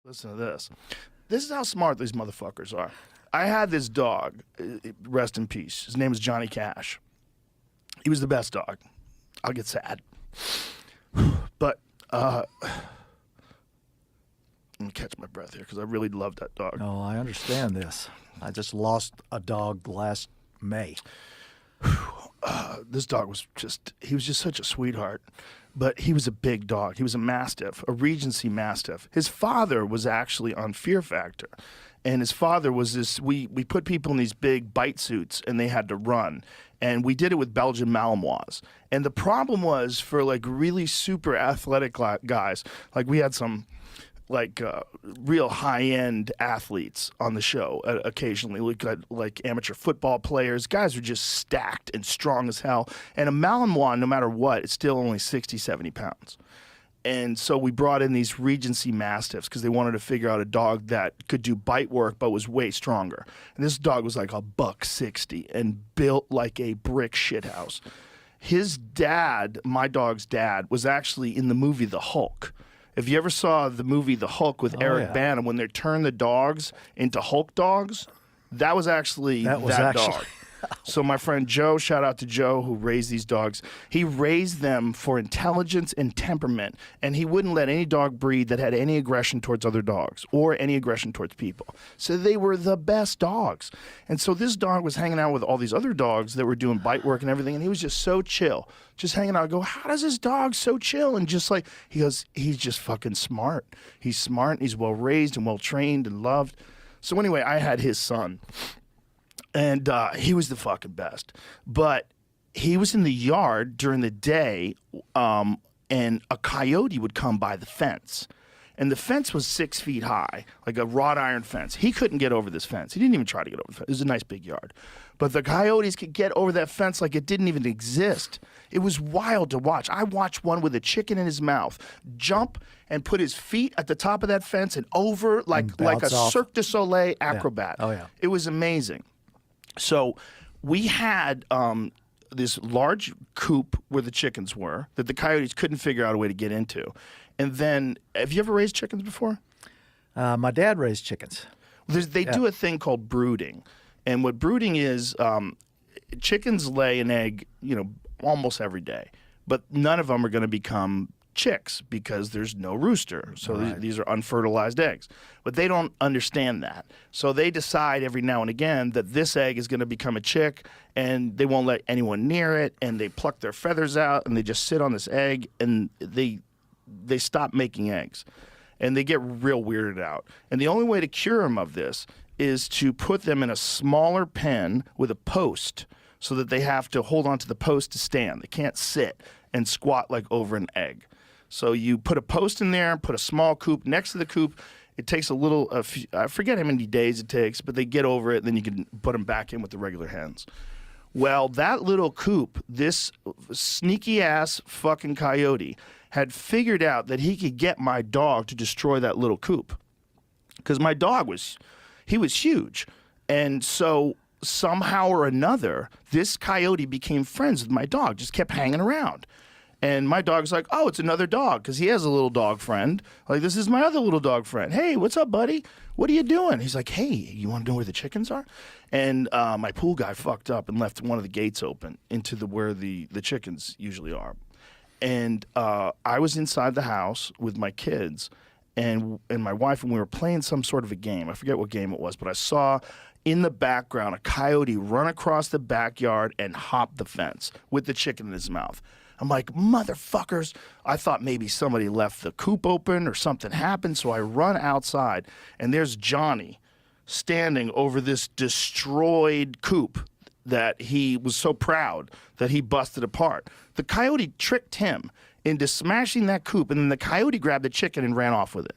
Listen to this. This is how smart these motherfuckers are. I had this dog, rest in peace. His name was Johnny Cash. He was the best dog. I'll get sad. But, let me catch my breath here because I really loved that dog. Oh, I understand this. I just lost a dog last May. This dog was he was just such a sweetheart. But he was a big dog. He was a Mastiff, a Regency Mastiff. His father was actually on Fear Factor. And his father was this, we put people in these big bite suits and they had to run. And we did it with Belgian Malinois. And the problem was for like really super athletic guys, like we had some like real high-end athletes on the show occasionally. We got like amateur football players. Guys were just stacked and strong as hell. And a Malinois, no matter what, it's still only 60, 70 pounds. And so we brought in these Regency Mastiffs because they wanted to figure out a dog that could do bite work but was way stronger. And this dog was like $160 and built like a brick shithouse. His dad, my dog's dad, was actually in the movie The Hulk. If you ever saw the movie The Hulk with Eric Bana, when they turned the dogs into Hulk dogs, that was actually that dog. So my friend Joe, shout out to Joe, who raised these dogs. He raised them for intelligence and temperament, and he wouldn't let any dog breed that had any aggression towards other dogs or any aggression towards people. So they were the best dogs. And so this dog was hanging out with all these other dogs that were doing bite work and everything, and he was just so chill, just hanging out. I go, how does this dog so chill? And just like, he goes, he's just fucking smart. He's smart, and he's well-raised and well-trained and loved. So anyway, I had his son. And he was the fucking best. But he was in the yard during the day, and a coyote would come by the fence. And the fence was 6 feet high, like a wrought iron fence. He couldn't get over this fence. He didn't even try to get over the fence. It was a nice big yard. But the coyotes could get over that fence like it didn't even exist. It was wild to watch. I watched one with a chicken in his mouth jump and put his feet at the top of that fence and over like a Cirque du Soleil acrobat. Yeah. Oh, yeah. It was amazing. So we had this large coop where the chickens were that the coyotes couldn't figure out a way to get into. And then, have you ever raised chickens before? My dad raised chickens. They do a thing called brooding. And what brooding is, chickens lay an egg, almost every day. But none of them are going to become chicks because there's no rooster. So these are unfertilized eggs. But they don't understand that. So they decide every now and again that this egg is going to become a chick, and they won't let anyone near it, and they pluck their feathers out, and they just sit on this egg, and they stop making eggs. And they get real weirded out. And the only way to cure them of this is to put them in a smaller pen with a post so that they have to hold on to the post to stand. They can't sit and squat like over an egg. So you put a post in there, put a small coop next to the coop. It takes I forget how many days it takes, but they get over it, then you can put them back in with the regular hens. Well, that little coop, this sneaky-ass fucking coyote had figured out that he could get my dog to destroy that little coop. Because my dog was huge. And so somehow or another, this coyote became friends with my dog, just kept hanging around. And my dog's like, oh, it's another dog, because he has a little dog friend. Like, this is my other little dog friend. Hey, what's up, buddy? What are you doing? He's like, hey, you want to know where the chickens are? And my pool guy fucked up and left one of the gates open into where the chickens usually are. And I was inside the house with my kids and my wife, and we were playing some sort of a game. I forget what game it was, but I saw in the background a coyote run across the backyard and hop the fence with the chicken in his mouth. I'm like, motherfuckers. I thought maybe somebody left the coop open or something happened, so I run outside, and there's Johnny standing over this destroyed coop that he was so proud that he busted apart. The coyote tricked him into smashing that coop, and then the coyote grabbed the chicken and ran off with it.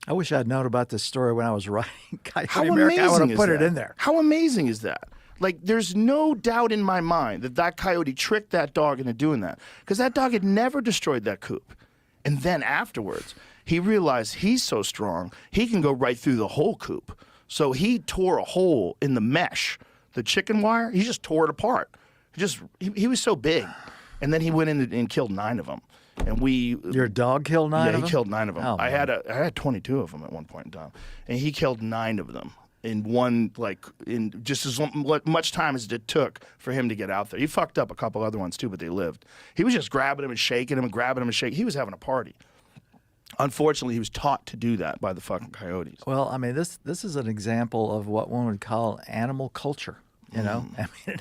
I wish I'd known about this story when I was writing How America. amazing I would have is put that? it in there. How amazing is that? Like, there's no doubt in my mind that coyote tricked that dog into doing that, because that dog had never destroyed that coop. And then afterwards, he realized he's so strong, he can go right through the whole coop. So he tore a hole in the mesh, the chicken wire. He just tore it apart. He was so big. And then he went in and killed 9 of them. And Your dog killed 9 of he them? killed 9 of them. Oh, I man. had 22 of them at one point in time, and he killed 9 of them in one, like, in just as much time as it took for him to get out there. He fucked up a couple other ones too, but they lived. He was just grabbing him and shaking him and grabbing him and shaking. He was having a party. Unfortunately, he was taught to do that by the fucking coyotes. Well, I mean, this is an example of what one would call animal culture. You know, I mean,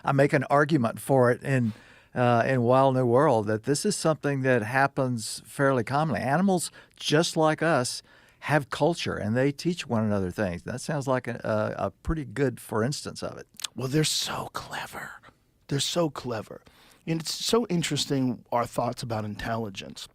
I make an argument for it in Wild New World that this is something that happens fairly commonly. Animals, just like us, have culture, and they teach one another things. That sounds like a pretty good for instance of it. Well, they're so clever. They're so clever. And it's so interesting, our thoughts about intelligence.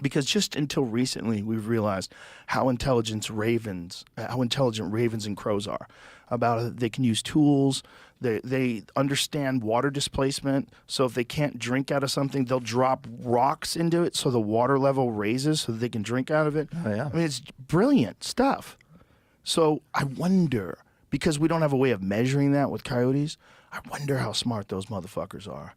Because just until recently, we've realized how intelligent ravens and crows are. About they can use tools. They understand water displacement. So if they can't drink out of something, they'll drop rocks into it so the water level raises so that they can drink out of it. Oh, yeah. I mean, it's brilliant stuff. So I wonder, because we don't have a way of measuring that with coyotes, I wonder how smart those motherfuckers are.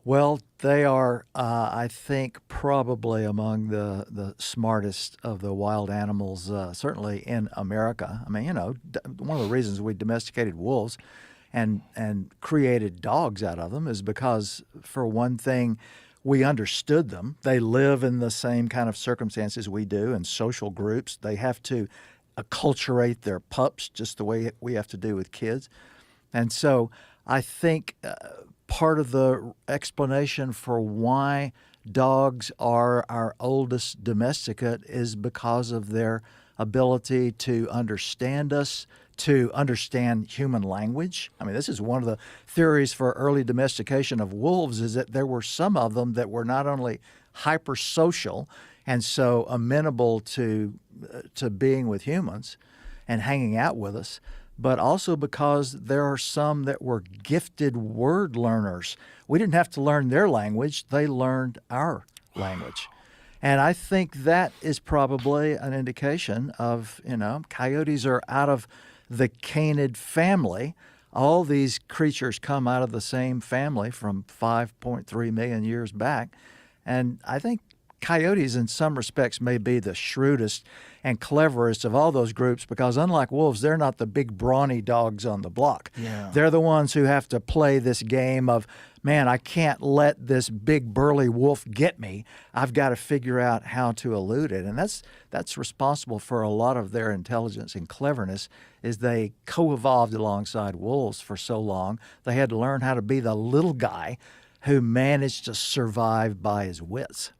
Well, they are, I think, probably among the smartest of the wild animals, certainly in America. I mean, you know, one of the reasons we domesticated wolves and created dogs out of them is because, for one thing, we understood them. They live in the same kind of circumstances we do in social groups. They have to acculturate their pups just the way we have to do with kids. And so I think part of the explanation for why dogs are our oldest domesticate is because of their ability to understand us, to understand human language. I mean, this is one of the theories for early domestication of wolves, is that there were some of them that were not only hypersocial and so amenable to being with humans and hanging out with us, but also because there are some that were gifted word learners. We didn't have to learn their language. They learned our language. And I think that is probably an indication of, you know, coyotes are out of the canid family. All these creatures come out of the same family from 5.3 million years back. And I think coyotes in some respects may be the shrewdest and cleverest of all those groups because, unlike wolves, they're not the big brawny dogs on the block. Yeah. They're the ones who have to play this game of, man, I can't let this big burly wolf get me. I've got to figure out how to elude it. And that's responsible for a lot of their intelligence and cleverness, is they co-evolved alongside wolves for so long. They had to learn how to be the little guy who managed to survive by his wits.